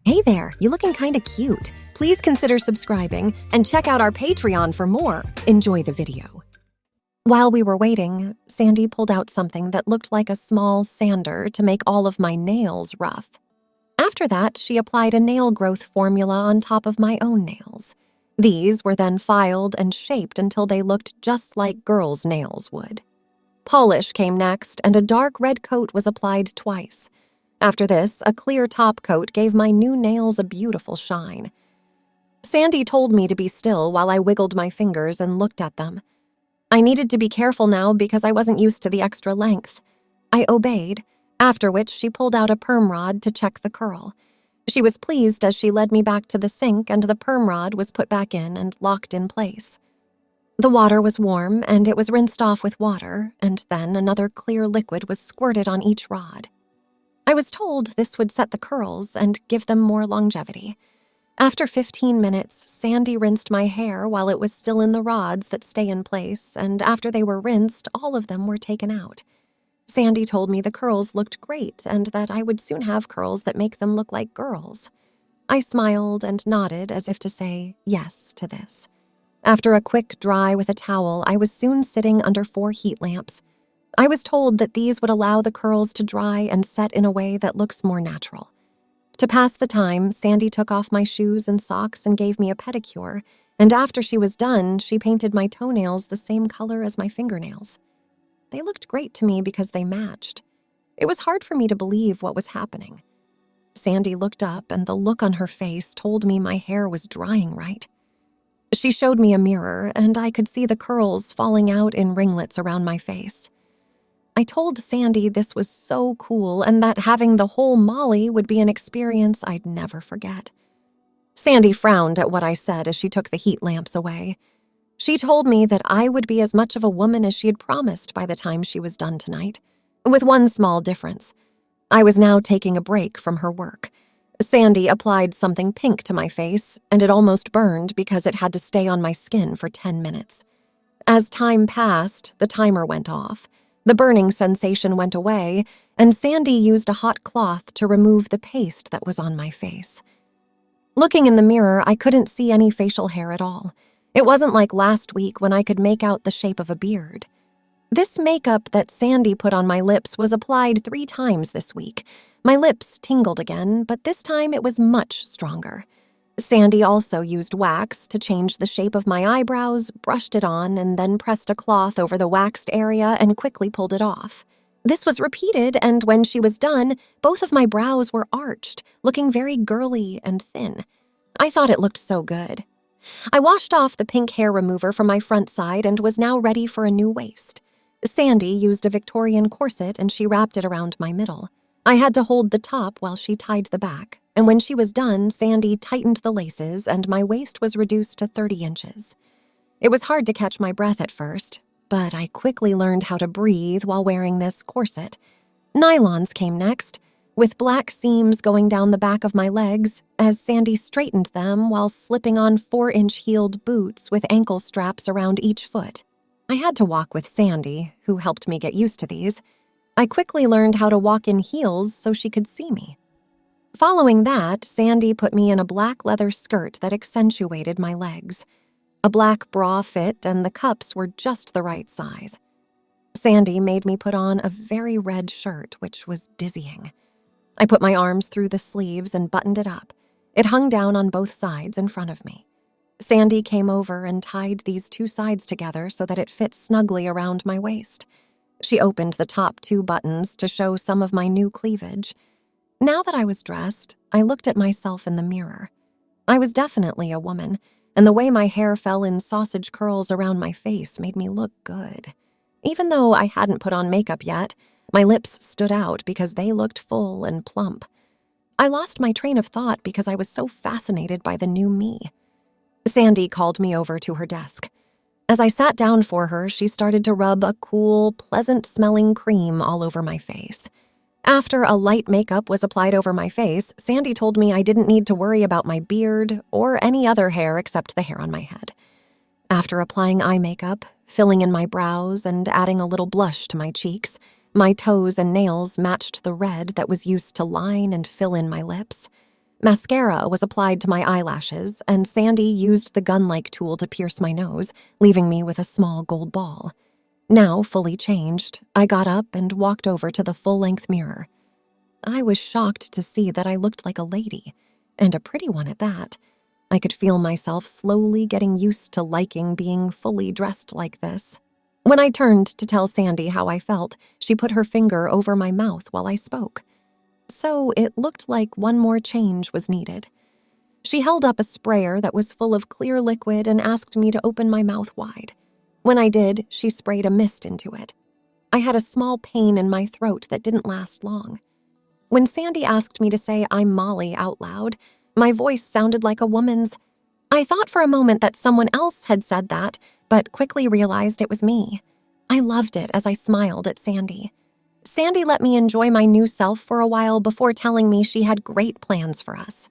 Hey there, you looking kinda cute. Please consider subscribing and check out our Patreon for more. Enjoy the video. While we were waiting, Sandy pulled out something that looked like a small sander to make all of my nails rough. After that, she applied a nail growth formula on top of my own nails. These were then filed and shaped until they looked just like girls' nails would. Polish came next, and a dark red coat was applied twice. After this, a clear top coat gave my new nails a beautiful shine. Sandy told me to be still while I wiggled my fingers and looked at them. I needed to be careful now because I wasn't used to the extra length. I obeyed, after which she pulled out a perm rod to check the curl. She was pleased as she led me back to the sink and the perm rod was put back in and locked in place. The water was warm and it was rinsed off with water, and then another clear liquid was squirted on each rod. I was told this would set the curls and give them more longevity. After 15 minutes, Sandy rinsed my hair while it was still in the rods that stay in place, and after they were rinsed, all of them were taken out. Sandy told me the curls looked great and that I would soon have curls that make them look like girls. I smiled and nodded as if to say yes to this. After a quick dry with a towel, I was soon sitting under 4 heat lamps. I was told that these would allow the curls to dry and set in a way that looks more natural. To pass the time, Sandy took off my shoes and socks and gave me a pedicure, and after she was done, she painted my toenails the same color as my fingernails. They looked great to me because they matched. It was hard for me to believe what was happening. Sandy looked up, and the look on her face told me my hair was drying right. She showed me a mirror, and I could see the curls falling out in ringlets around my face. I told Sandy this was so cool and that having the whole Molly would be an experience I'd never forget. Sandy frowned at what I said as she took the heat lamps away. She told me that I would be as much of a woman as she had promised by the time she was done tonight, with one small difference. I was now taking a break from her work. Sandy applied something pink to my face, and it almost burned because it had to stay on my skin for 10 minutes. As time passed, the timer went off. The burning sensation went away, and Sandy used a hot cloth to remove the paste that was on my face. Looking in the mirror, I couldn't see any facial hair at all. It wasn't like last week when I could make out the shape of a beard. This makeup that Sandy put on my lips was applied 3 times this week. My lips tingled again, but this time it was much stronger. Sandy also used wax to change the shape of my eyebrows, brushed it on, and then pressed a cloth over the waxed area and quickly pulled it off. This was repeated, and when she was done, both of my brows were arched, looking very girly and thin. I thought it looked so good. I washed off the pink hair remover from my front side and was now ready for a new waist. Sandy used a Victorian corset and she wrapped it around my middle. I had to hold the top while she tied the back, and when she was done, Sandy tightened the laces and my waist was reduced to 30 inches. It was hard to catch my breath at first, but I quickly learned how to breathe while wearing this corset. Nylons came next, with black seams going down the back of my legs as Sandy straightened them while slipping on 4-inch heeled boots with ankle straps around each foot. I had to walk with Sandy, who helped me get used to these. I quickly learned how to walk in heels so she could see me. Following that, Sandy put me in a black leather skirt that accentuated my legs. A black bra fit and the cups were just the right size. Sandy made me put on a very red shirt, which was dizzying. I put my arms through the sleeves and buttoned it up. It hung down on both sides in front of me. Sandy came over and tied these 2 sides together so that it fit snugly around my waist. She opened the top 2 buttons to show some of my new cleavage. Now that I was dressed, I looked at myself in the mirror. I was definitely a woman, and the way my hair fell in sausage curls around my face made me look good. Even though I hadn't put on makeup yet, my lips stood out because they looked full and plump. I lost my train of thought because I was so fascinated by the new me. Sandy called me over to her desk. As I sat down for her, she started to rub a cool, pleasant-smelling cream all over my face. After a light makeup was applied over my face, Sandy told me I didn't need to worry about my beard or any other hair except the hair on my head. After applying eye makeup, filling in my brows, and adding a little blush to my cheeks, my toes and nails matched the red that was used to line and fill in my lips. Mascara was applied to my eyelashes, and Sandy used the gun-like tool to pierce my nose, leaving me with a small gold ball. Now, fully changed, I got up and walked over to the full-length mirror. I was shocked to see that I looked like a lady, and a pretty one at that. I could feel myself slowly getting used to liking being fully dressed like this. When I turned to tell Sandy how I felt, she put her finger over my mouth while I spoke. So it looked like one more change was needed. She held up a sprayer that was full of clear liquid and asked me to open my mouth wide. When I did, she sprayed a mist into it. I had a small pain in my throat that didn't last long. When Sandy asked me to say "I'm Molly" out loud, my voice sounded like a woman's. I thought for a moment that someone else had said that, but quickly realized it was me. I loved it as I smiled at Sandy. Sandy let me enjoy my new self for a while before telling me she had great plans for us.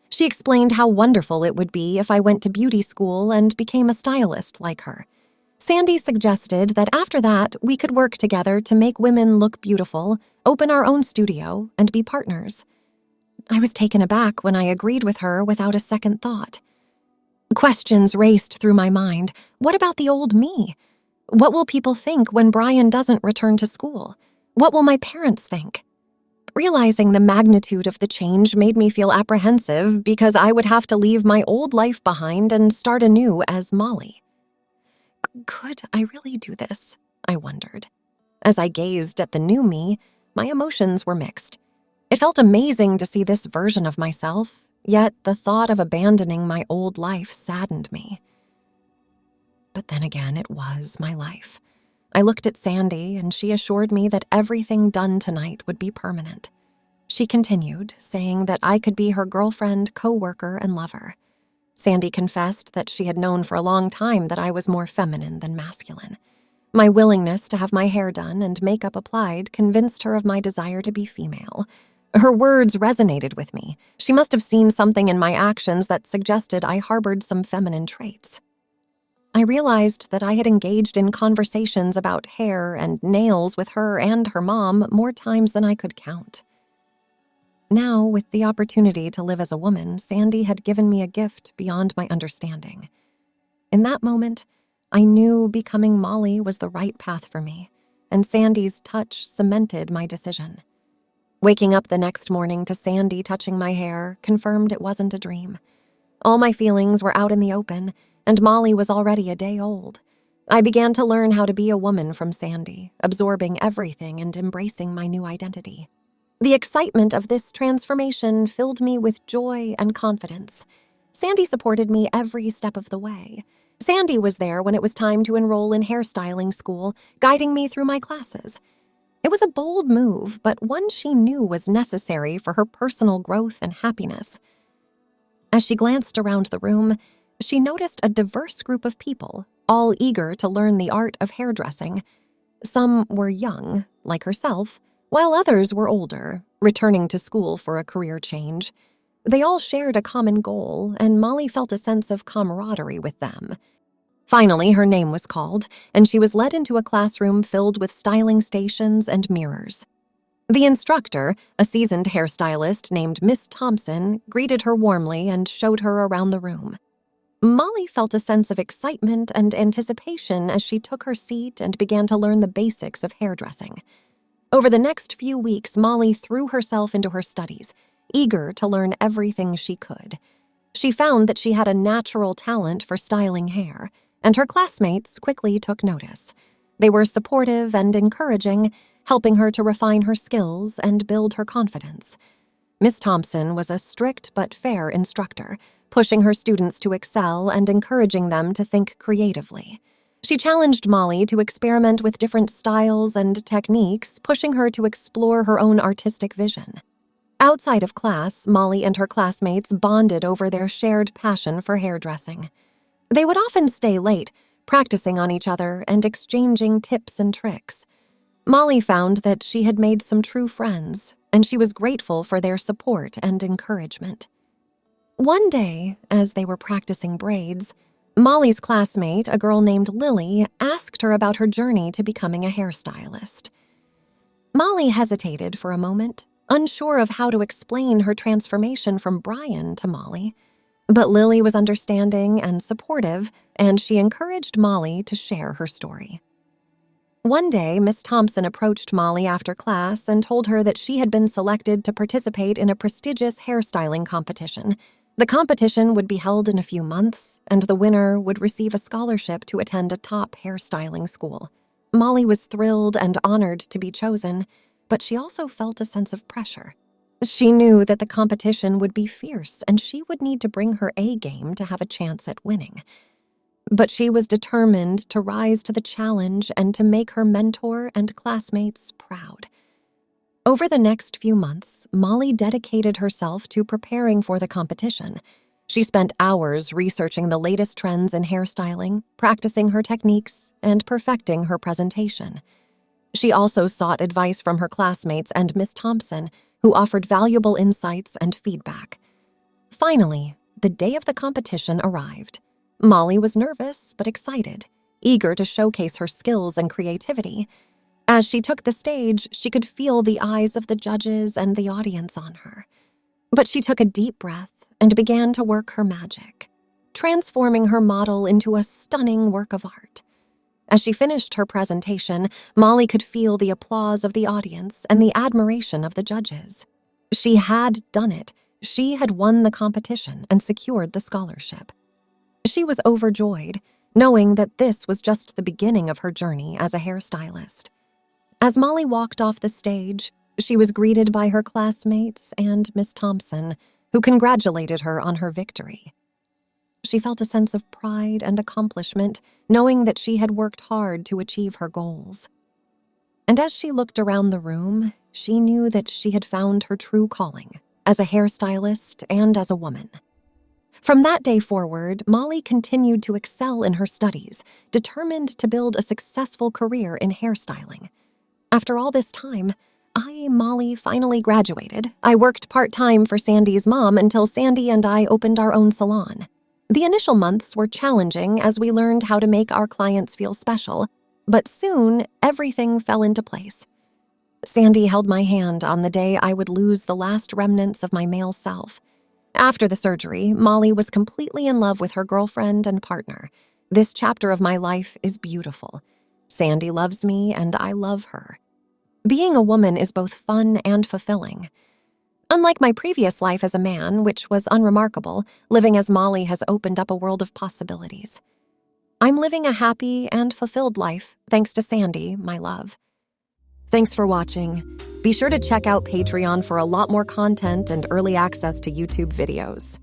She explained how wonderful it would be if I went to beauty school and became a stylist like her. Sandy suggested that after that, we could work together to make women look beautiful, open our own studio, and be partners. I was taken aback when I agreed with her without a second thought. Questions raced through my mind. What about the old me? What will people think when Brian doesn't return to school? What will my parents think? Realizing the magnitude of the change made me feel apprehensive because I would have to leave my old life behind and start anew as Molly. Could I really do this? I wondered. As I gazed at the new me, my emotions were mixed. It felt amazing to see this version of myself, yet the thought of abandoning my old life saddened me. But then again, it was my life. I looked at Sandy, and she assured me that everything done tonight would be permanent. She continued, saying that I could be her girlfriend, co-worker, and lover. Sandy confessed that she had known for a long time that I was more feminine than masculine. My willingness to have my hair done and makeup applied convinced her of my desire to be female. Her words resonated with me. She must have seen something in my actions that suggested I harbored some feminine traits. I realized that I had engaged in conversations about hair and nails with her and her mom more times than I could count. Now, with the opportunity to live as a woman, Sandy had given me a gift beyond my understanding. In that moment, I knew becoming Molly was the right path for me, and Sandy's touch cemented my decision. Waking up the next morning to Sandy touching my hair confirmed it wasn't a dream. All my feelings were out in the open, and Molly was already a day old. I began to learn how to be a woman from Sandy, absorbing everything and embracing my new identity. The excitement of this transformation filled me with joy and confidence. Sandy supported me every step of the way. Sandy was there when it was time to enroll in hairstyling school, guiding me through my classes. It was a bold move, but one she knew was necessary for her personal growth and happiness. As she glanced around the room, she noticed a diverse group of people, all eager to learn the art of hairdressing. Some were young, like herself, while others were older, returning to school for a career change. They all shared a common goal, and Molly felt a sense of camaraderie with them. Finally, her name was called, and she was led into a classroom filled with styling stations and mirrors. The instructor, a seasoned hairstylist named Miss Thompson, greeted her warmly and showed her around the room. Molly felt a sense of excitement and anticipation as she took her seat and began to learn the basics of hairdressing. Over the next few weeks, Molly threw herself into her studies, eager to learn everything she could. She found that she had a natural talent for styling hair, and her classmates quickly took notice. They were supportive and encouraging, helping her to refine her skills and build her confidence. Miss Thompson was a strict but fair instructor, pushing her students to excel and encouraging them to think creatively. She challenged Molly to experiment with different styles and techniques, pushing her to explore her own artistic vision. Outside of class, Molly and her classmates bonded over their shared passion for hairdressing. They would often stay late, practicing on each other and exchanging tips and tricks. Molly found that she had made some true friends, and she was grateful for their support and encouragement. One day, as they were practicing braids, Molly's classmate, a girl named Lily, asked her about her journey to becoming a hairstylist. Molly hesitated for a moment, unsure of how to explain her transformation from Brian to Molly. But Lily was understanding and supportive, and she encouraged Molly to share her story. One day, Miss Thompson approached Molly after class and told her that she had been selected to participate in a prestigious hairstyling competition. The competition would be held in a few months, and the winner would receive a scholarship to attend a top hairstyling school. Molly was thrilled and honored to be chosen, but she also felt a sense of pressure. She knew that the competition would be fierce, and she would need to bring her A game to have a chance at winning. But she was determined to rise to the challenge and to make her mentor and classmates proud. Over the next few months, Molly dedicated herself to preparing for the competition. She spent hours researching the latest trends in hairstyling, practicing her techniques, and perfecting her presentation. She also sought advice from her classmates and Miss Thompson, who offered valuable insights and feedback. Finally, the day of the competition arrived. Molly was nervous but excited, eager to showcase her skills and creativity. As she took the stage, she could feel the eyes of the judges and the audience on her. But she took a deep breath and began to work her magic, transforming her model into a stunning work of art. As she finished her presentation, Molly could feel the applause of the audience and the admiration of the judges. She had done it. She had won the competition and secured the scholarship. She was overjoyed, knowing that this was just the beginning of her journey as a hairstylist. As Molly walked off the stage, she was greeted by her classmates and Miss Thompson, who congratulated her on her victory. She felt a sense of pride and accomplishment, knowing that she had worked hard to achieve her goals. And as she looked around the room, she knew that she had found her true calling as a hairstylist and as a woman. From that day forward, Molly continued to excel in her studies, determined to build a successful career in hairstyling. After all this time, Molly, finally graduated. I worked part-time for Sandy's mom until Sandy and I opened our own salon. The initial months were challenging as we learned how to make our clients feel special, but soon everything fell into place. Sandy held my hand on the day I would lose the last remnants of my male self. After the surgery, Molly was completely in love with her girlfriend and partner. This chapter of my life is beautiful. Sandy loves me and I love her. Being a woman is both fun and fulfilling. Unlike my previous life as a man, which was unremarkable, living as Molly has opened up a world of possibilities. I'm living a happy and fulfilled life, thanks to Sandy, my love. Thanks for watching. Be sure to check out Patreon for a lot more content and early access to YouTube videos.